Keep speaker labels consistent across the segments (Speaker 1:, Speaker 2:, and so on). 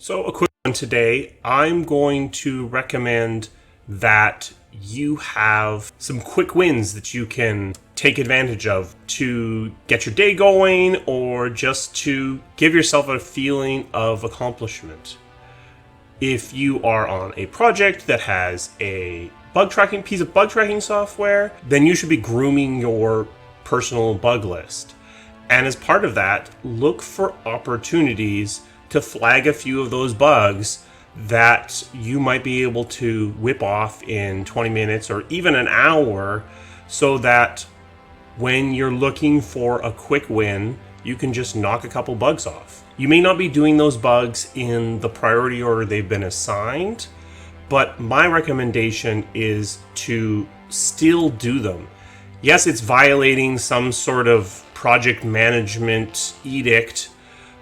Speaker 1: So a quick one today. I'm going to recommend that you have some quick wins that you can take advantage of to get your day going or just to give yourself a feeling of accomplishment. If you are on a project that has a piece of bug tracking software, then you should be grooming your personal bug list. And as part of that, look for opportunities to flag a few of those bugs that you might be able to whip off in 20 minutes or even an hour, so that when you're looking for a quick win, you can just knock a couple bugs off. You may not be doing those bugs in the priority order they've been assigned, but my recommendation is to still do them. Yes, it's violating some sort of project management edict,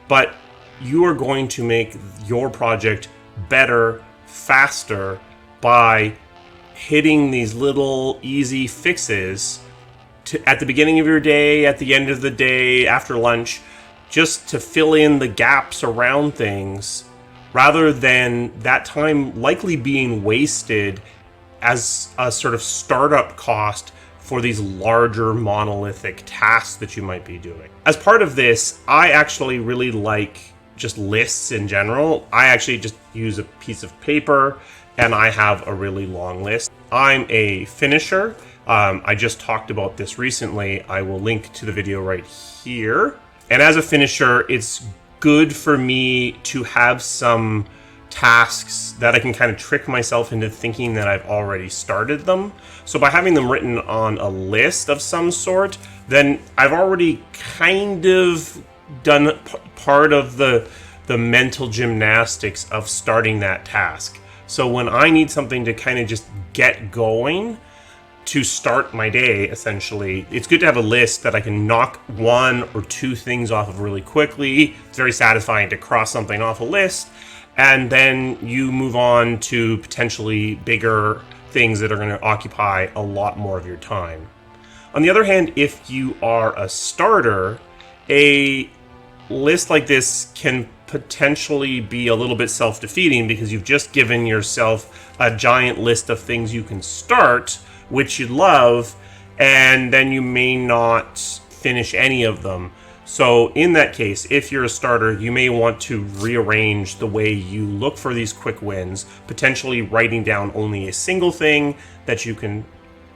Speaker 1: but you are going to make your project better, faster by hitting these little easy fixes at the beginning of your day, at the end of the day, after lunch, just to fill in the gaps around things, rather than that time likely being wasted as a sort of startup cost for these larger monolithic tasks that you might be doing. As part of this, I actually really like just lists in general. I actually just use a piece of paper and I have a really long list. I'm a finisher. I just talked about this recently. I will link to the video right here. And as a finisher, it's good for me to have some tasks that I can kind of trick myself into thinking that I've already started them. So by having them written on a list of some sort, then I've already kind of done part of the mental gymnastics of starting that task. So when I need something to kind of just get going to start my day, essentially, it's good to have a list that I can knock one or two things off of really quickly. It's very satisfying to cross something off a list, and then you move on to potentially bigger things that are going to occupy a lot more of your time. On the other hand, if you are a starter, a list like this can potentially be a little bit self-defeating because you've just given yourself a giant list of things you can start, which you love, and then you may not finish any of them. So in that case, if you're a starter, you may want to rearrange the way you look for these quick wins, potentially writing down only a single thing that you can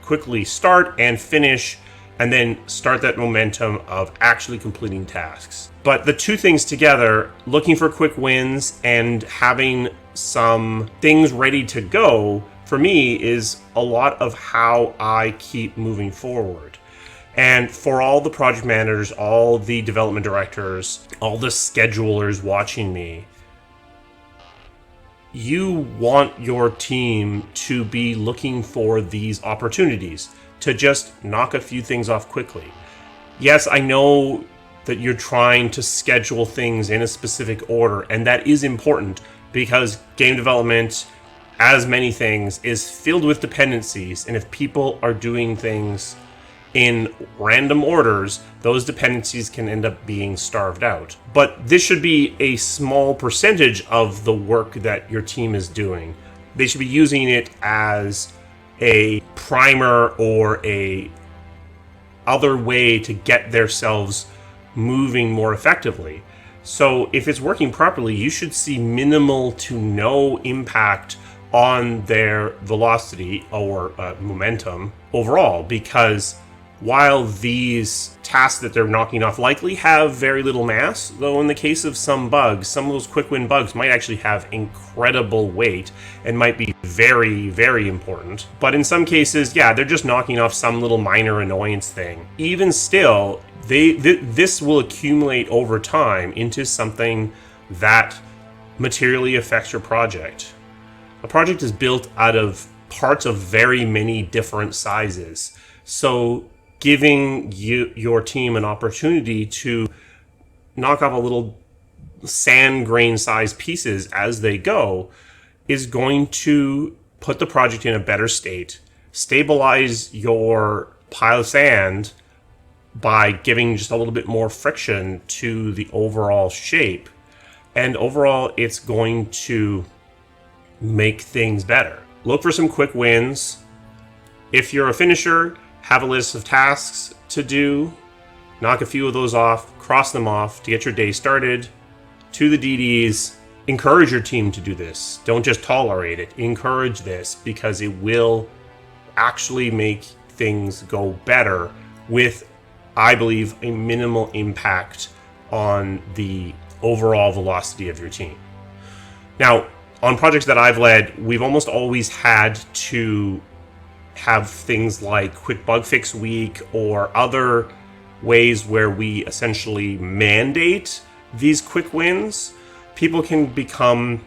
Speaker 1: quickly start and finish, and then start that momentum of actually completing tasks. But the two things together, looking for quick wins and having some things ready to go, for me is a lot of how I keep moving forward. And for all the project managers, all the development directors, all the schedulers watching me, you want your team to be looking for these opportunities to just knock a few things off quickly. Yes, I know that you're trying to schedule things in a specific order, and that is important because game development, as many things, is filled with dependencies, and if people are doing things in random orders, those dependencies can end up being starved out. But this should be a small percentage of the work that your team is doing. They should be using it as a primer or a other way to get themselves moving more effectively. So if it's working properly, you should see minimal to no impact on their velocity or momentum overall, because while these tasks that they're knocking off likely have very little mass, though in the case of some bugs, some of those quick win bugs might actually have incredible weight and might be very, very important. But in some cases, yeah, they're just knocking off some little minor annoyance thing. Even still, this will accumulate over time into something that materially affects your project. A project is built out of parts of very many different sizes. So giving your team an opportunity to knock off a little sand grain sized pieces as they go is going to put the project in a better state, stabilize your pile of sand by giving just a little bit more friction to the overall shape, and overall it's going to make things better. Look for some quick wins. If you're a finisher, have a list of tasks to do. Knock a few of those off, cross them off to get your day started. To the DDs, encourage your team to do this. Don't just tolerate it. Encourage this, because it will actually make things go better with, I believe, a minimal impact on the overall velocity of your team. Now, on projects that I've led, we've almost always had to have things like quick bug fix week or other ways where we essentially mandate these quick wins. People can become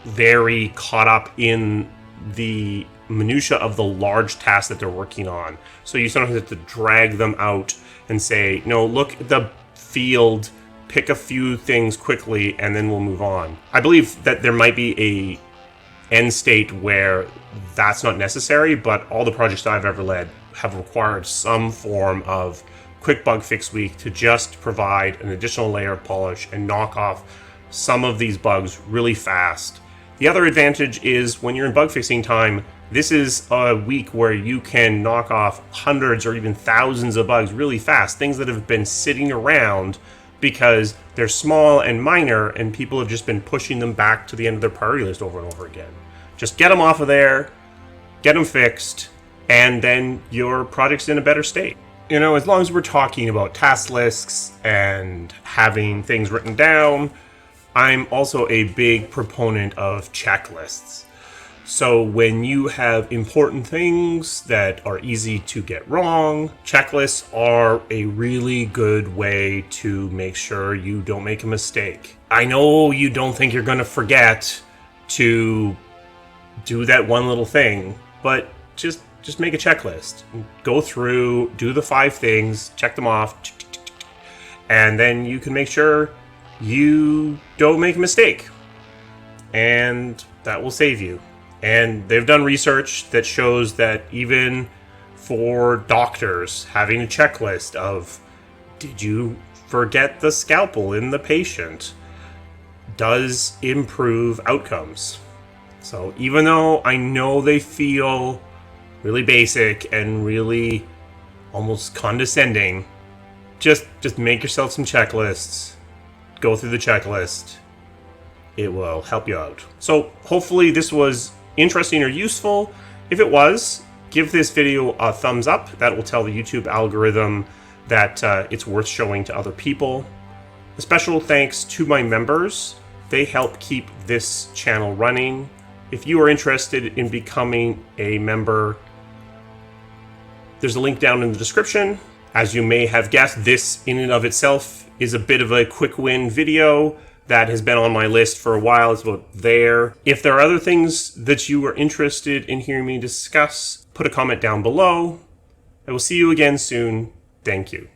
Speaker 1: very caught up in the minutia of the large tasks that they're working on. So you sometimes have to drag them out and say, no, look at the field, pick a few things quickly, and then we'll move on. I believe that there might be a end state where that's not necessary, but all the projects that I've ever led have required some form of quick bug fix week to just provide an additional layer of polish and knock off some of these bugs really fast. The other advantage is when you're in bug fixing time, this is a week where you can knock off hundreds or even thousands of bugs really fast, things that have been sitting around because they're small and minor and people have just been pushing them back to the end of their priority list over and over again. Just get them off of there, get them fixed, and then your project's in a better state. You know, as long as we're talking about task lists and having things written down, I'm also a big proponent of checklists. So when you have important things that are easy to get wrong, checklists are a really good way to make sure you don't make a mistake. I know you don't think you're going to forget to do that one little thing, but just make a checklist. Go through, do the 5 things, check them off, and then you can make sure you don't make a mistake. And that will save you. And they've done research that shows that even for doctors, having a checklist of, did you forget the scalpel in the patient, does improve outcomes. So even though I know they feel really basic and really almost condescending, just make yourself some checklists. Go through the checklist. It will help you out. So hopefully this was interesting or useful. If it was, give this video a thumbs up. That will tell the YouTube algorithm that it's worth showing to other people. A special thanks to my members. They help keep this channel running. If you are interested in becoming a member, there's a link down in the description. As you may have guessed, this in and of itself is a bit of a quick win video that has been on my list for a while. It's about there. If there are other things that you are interested in hearing me discuss, put a comment down below. I will see you again soon. Thank you.